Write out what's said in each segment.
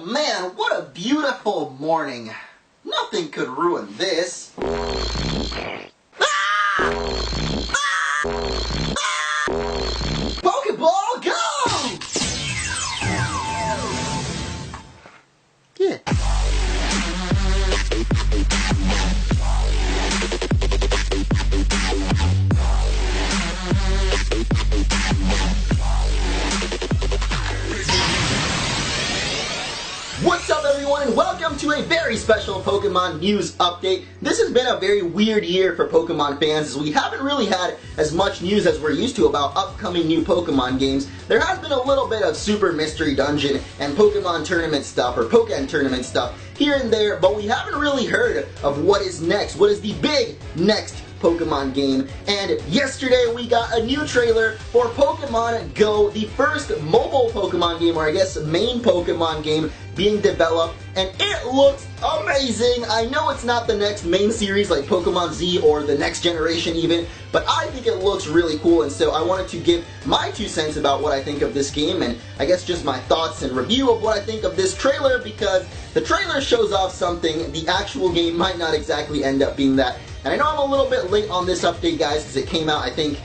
man, what a beautiful morning. Nothing could ruin this. Pokeball, go! Yeah. What's up everyone, and welcome to a very special Pokemon news update. This has been a very weird year for Pokemon fans as we haven't really had as much news as we're used to about upcoming new Pokemon games. There has been a little bit of Super Mystery Dungeon and Pokemon Tournament stuff, or Pokken Tournament stuff, here and there, but we haven't really heard of what is next, what is the big next Pokemon game. And yesterday we got a new trailer for Pokemon Go, the first mobile Pokemon game, or I guess main Pokemon game being developed, and it looks amazing. I know it's not the next main series like Pokemon Z or the next generation even, but I think it looks really cool, and so I wanted to give my 2 cents about what I think of this game, and I guess just my thoughts and review of what I think of this trailer, because the trailer shows off something, the actual game might not exactly end up being that. And I know I'm a little bit late on this update, guys, because it came out, I think,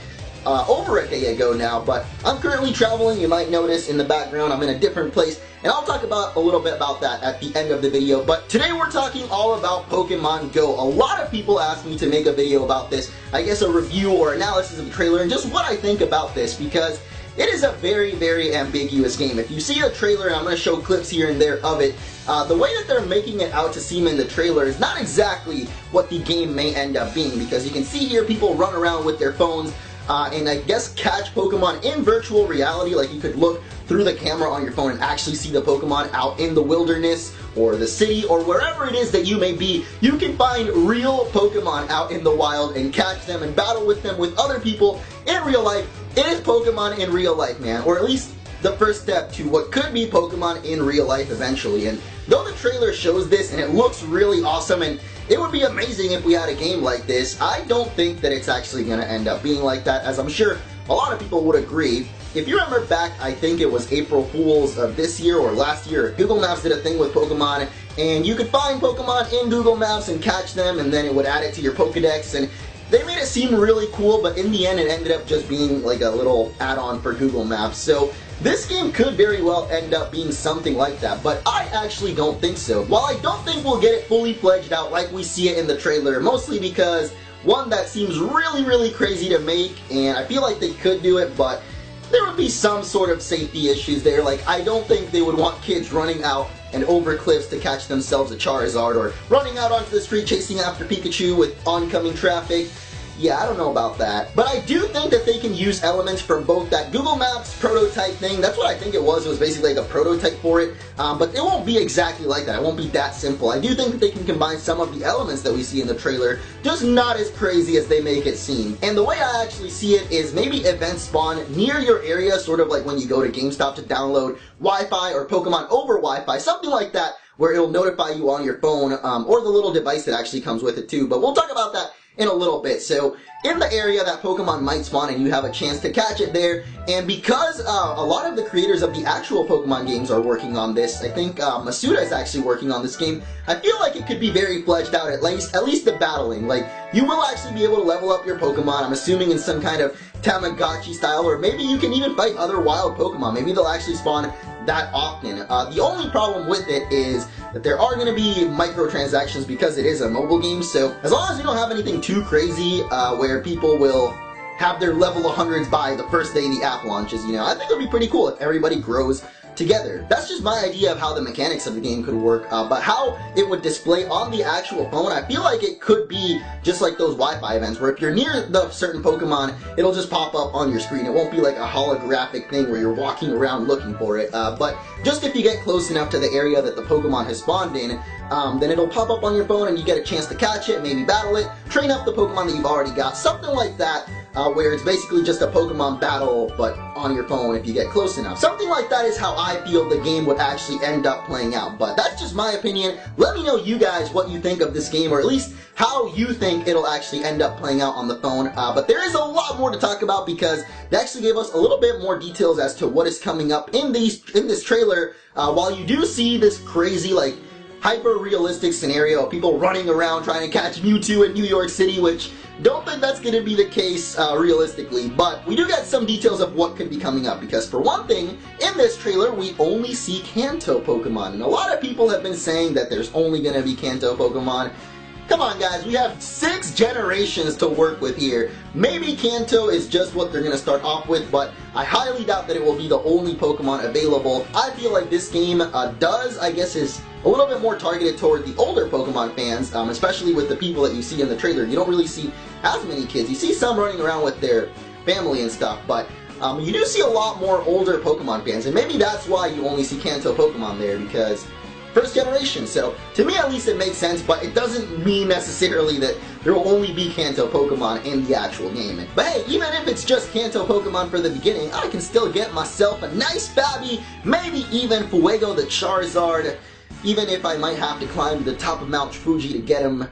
over a day ago now, but I'm currently traveling. You might notice in the background I'm in a different place, and I'll talk about a little bit about that at the end of the video. But today we're talking all about Pokemon Go. A lot of people asked me to make a video about this, I guess a review or analysis of the trailer, and just what I think about this, because it is a very, very ambiguous game. If you see the trailer, and I'm going to show clips here and there of it, the way that they're making it out to seem in the trailer is not exactly what the game may end up being, because you can see here people run around with their phones and I guess catch Pokemon in virtual reality. Like you could look through the camera on your phone and actually see the Pokemon out in the wilderness or the city or wherever it is that you may be. You can find real Pokemon out in the wild and catch them and battle with them with other people in real life. It is Pokemon in real life, man, or at least the first step to what could be Pokemon in real life eventually. And though the trailer shows this and it looks really awesome and it would be amazing if we had a game like this, I don't think that it's actually going to end up being like that, as I'm sure a lot of people would agree. If you remember back, I think it was April Fool's of this year or last year, Google Maps did a thing with Pokemon, and you could find Pokemon in Google Maps and catch them, and then it would add it to your Pokedex, and they made it seem really cool, but in the end it ended up just being like a little add-on for Google Maps. So this game could very well end up being something like that, but I actually don't think so. While I don't think we'll get it fully fledged out like we see it in the trailer, mostly because, one, that seems really, really crazy to make, and I feel like they could do it, but there would be some sort of safety issues there. Like, I don't think they would want kids running out and over cliffs to catch themselves a Charizard, or running out onto the street chasing after Pikachu with oncoming traffic. Yeah, I don't know about that. But I do think that they can use elements from both that Google Maps prototype thing. That's what I think it was. It was basically like a prototype for it. But it won't be exactly like that. It won't be that simple. I do think that they can combine some of the elements that we see in the trailer, just not as crazy as they make it seem. And the way I actually see it is maybe events spawn near your area, sort of like when you go to GameStop to download Wi-Fi or Pokemon over Wi-Fi, something like that, where it'll notify you on your phone, or the little device that actually comes with it too. But we'll talk about that in a little bit. So in the area that Pokemon might spawn and you have a chance to catch it there, and because a lot of the creators of the actual Pokemon games are working on this, I think Masuda is actually working on this game, I feel like it could be very fledged out, at least the battling. Like, you will actually be able to level up your Pokemon, I'm assuming in some kind of Tamagotchi style, or maybe you can even fight other wild Pokemon. Maybe they'll actually spawn that often. The only problem with it is that there are going to be microtransactions because it is a mobile game, so as long as you don't have anything too crazy where people will have their level 100s by the first day the app launches, you know, I think it would be pretty cool if everybody grows together. That's just my idea of how the mechanics of the game could work, but how it would display on the actual phone, I feel like it could be just like those Wi-Fi events, where if you're near the certain Pokemon, it'll just pop up on your screen. It won't be like a holographic thing where you're walking around looking for it, but just if you get close enough to the area that the Pokemon has spawned in, then it'll pop up on your phone and you get a chance to catch it, maybe battle it, train up the Pokemon that you've already got, something like that. where it's basically just a Pokemon battle, but on your phone if you get close enough. Something like that is how I feel the game would actually end up playing out, but that's just my opinion. Let me know you guys what you think of this game, or at least how you think it'll actually end up playing out on the phone. But there is a lot more to talk about because they actually gave us a little bit more details as to what is coming up in this trailer. While you do see this crazy, like, hyper-realistic scenario of people running around trying to catch Mewtwo in New York City, which don't think that's going to be the case realistically, but we do get some details of what could be coming up, because for one thing, in this trailer we only see Kanto Pokemon, and a lot of people have been saying that there's only going to be Kanto Pokemon. Come on guys, we have 6 generations to work with here. Maybe Kanto is just what they're going to start off with, but I highly doubt that it will be the only Pokemon available. I feel like this game is a little bit more targeted toward the older Pokemon fans, especially with the people that you see in the trailer. You don't really see as many kids. You see some running around with their family and stuff, but you do see a lot more older Pokemon fans, and maybe that's why you only see Kanto Pokemon there, because first generation. So to me at least it makes sense, but it doesn't mean necessarily that there will only be Kanto Pokemon in the actual game. But hey, even if it's just Kanto Pokemon for the beginning, I can still get myself a nice Babby, maybe even Fuego the Charizard. Even if I might have to climb to the top of Mount Fuji to get him,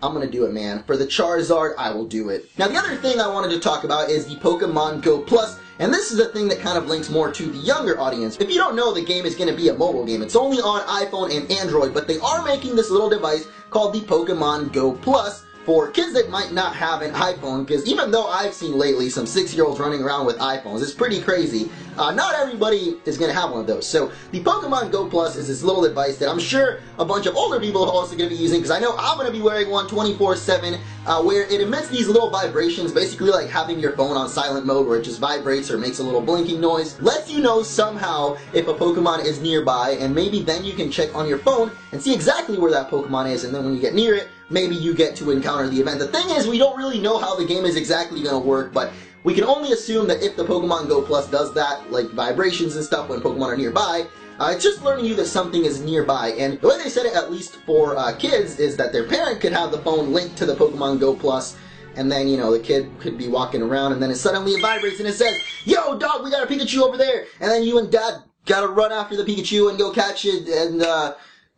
I'm gonna do it, man. For the Charizard, I will do it. Now the other thing I wanted to talk about is the Pokemon Go Plus, and this is a thing that kind of links more to the younger audience. If you don't know, the game is going to be a mobile game. It's only on iPhone and Android, but they are making this little device called the Pokemon Go Plus for kids that might not have an iPhone, because even though I've seen lately some 6-year-olds running around with iPhones, it's pretty crazy, not everybody is going to have one of those. So the Pokemon Go Plus is this little device that I'm sure a bunch of older people are also going to be using, because I know I'm going to be wearing one 24/7, where it emits these little vibrations, basically like having your phone on silent mode, where it just vibrates or makes a little blinking noise, lets you know somehow if a Pokemon is nearby, and maybe then you can check on your phone and see exactly where that Pokemon is, and then when you get near it, maybe you get to encounter the event. The thing is, we don't really know how the game is exactly going to work, but we can only assume that if the Pokemon Go Plus does that, like vibrations and stuff when Pokemon are nearby, it's just learning you that something is nearby. And the way they said it, at least for kids, is that their parent could have the phone linked to the Pokemon Go Plus, and then, you know, the kid could be walking around, and then suddenly it vibrates and it says, "Yo, dog, we got a Pikachu over there!" And then you and Dad gotta run after the Pikachu and go catch it, and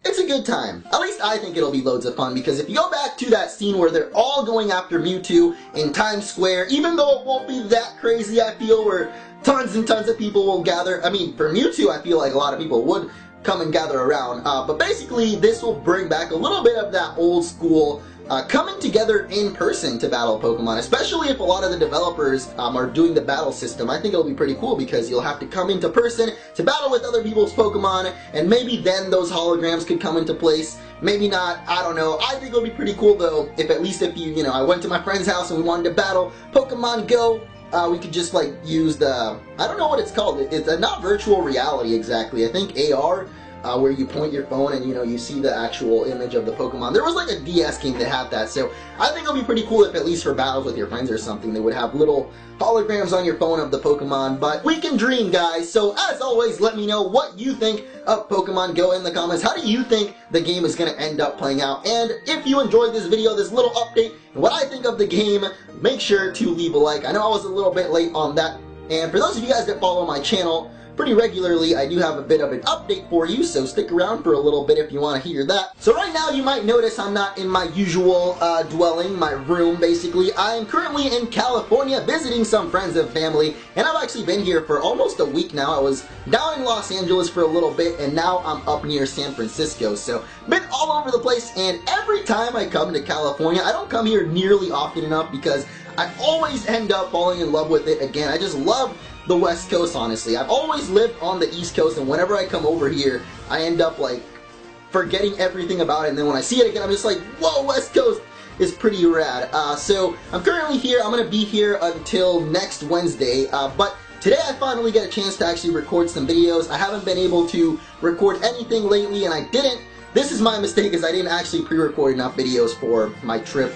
it's a good time. At least I think it'll be loads of fun, because if you go back to that scene where they're all going after Mewtwo in Times Square, even though it won't be that crazy, I feel, where tons and tons of people will gather. I mean, for Mewtwo, I feel like a lot of people would come and gather around. But basically, this will bring back a little bit of that old school coming together in person to battle Pokemon, especially if a lot of the developers are doing the battle system. I think it'll be pretty cool, because you'll have to come into person to battle with other people's Pokemon, and maybe then those holograms could come into place. Maybe not, I don't know. I think it'll be pretty cool though, if at least if you know, I went to my friend's house and we wanted to battle Pokemon Go, we could just like use the, I don't know what it's called. It's not virtual reality exactly. I think AR. Where you point your phone and, you know, you see the actual image of the Pokemon. There was like a DS game that had that, so I think it'll be pretty cool if at least for battles with your friends or something, they would have little holograms on your phone of the Pokemon. But we can dream, guys. So as always, let me know what you think of Pokemon Go in the comments. How do you think the game is going to end up playing out? And if you enjoyed this video, this little update, and what I think of the game, make sure to leave a like. I know I was a little bit late on that. And for those of you guys that follow my channel pretty regularly, I do have a bit of an update for you, so stick around for a little bit if you want to hear that. So right now you might notice I'm not in my usual dwelling, my room basically. I'm currently in California visiting some friends and family, and I've actually been here for almost a week now. I was down in Los Angeles for a little bit, and now I'm up near San Francisco, so been all over the place. And every time I come to California, I don't come here nearly often enough, because I always end up falling in love with it again. I just love the West Coast, honestly. I've always lived on the East Coast, and whenever I come over here, I end up like forgetting everything about it, and then when I see it again, I'm just like, whoa, West Coast is pretty rad. So I'm currently here. I'm gonna be here until next Wednesday, but today I finally get a chance to actually record some videos. I haven't been able to record anything lately, and I didn't. This is my mistake, is I didn't actually pre-record enough videos for my trip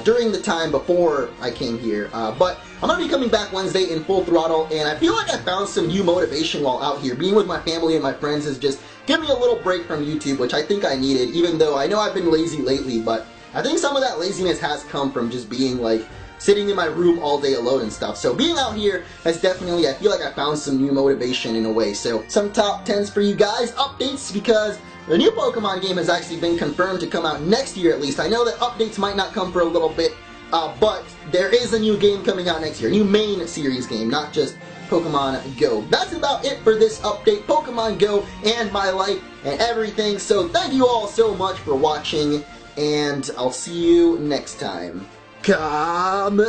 during the time before I came here, but I'm going to be coming back Wednesday in full throttle, and I feel like I found some new motivation while out here. Being with my family and my friends has just given me a little break from YouTube, which I think I needed, even though I know I've been lazy lately, but I think some of that laziness has come from just being like sitting in my room all day alone and stuff. So being out here has definitely, I feel like I found some new motivation in a way. So some top 10s for you guys, updates, because the new Pokemon game has actually been confirmed to come out next year at least. I know that updates might not come for a little bit, but there is a new game coming out next year. A new main series game, not just Pokemon Go. That's about it for this update, Pokemon Go and my life and everything. So thank you all so much for watching, and I'll see you next time. Kame!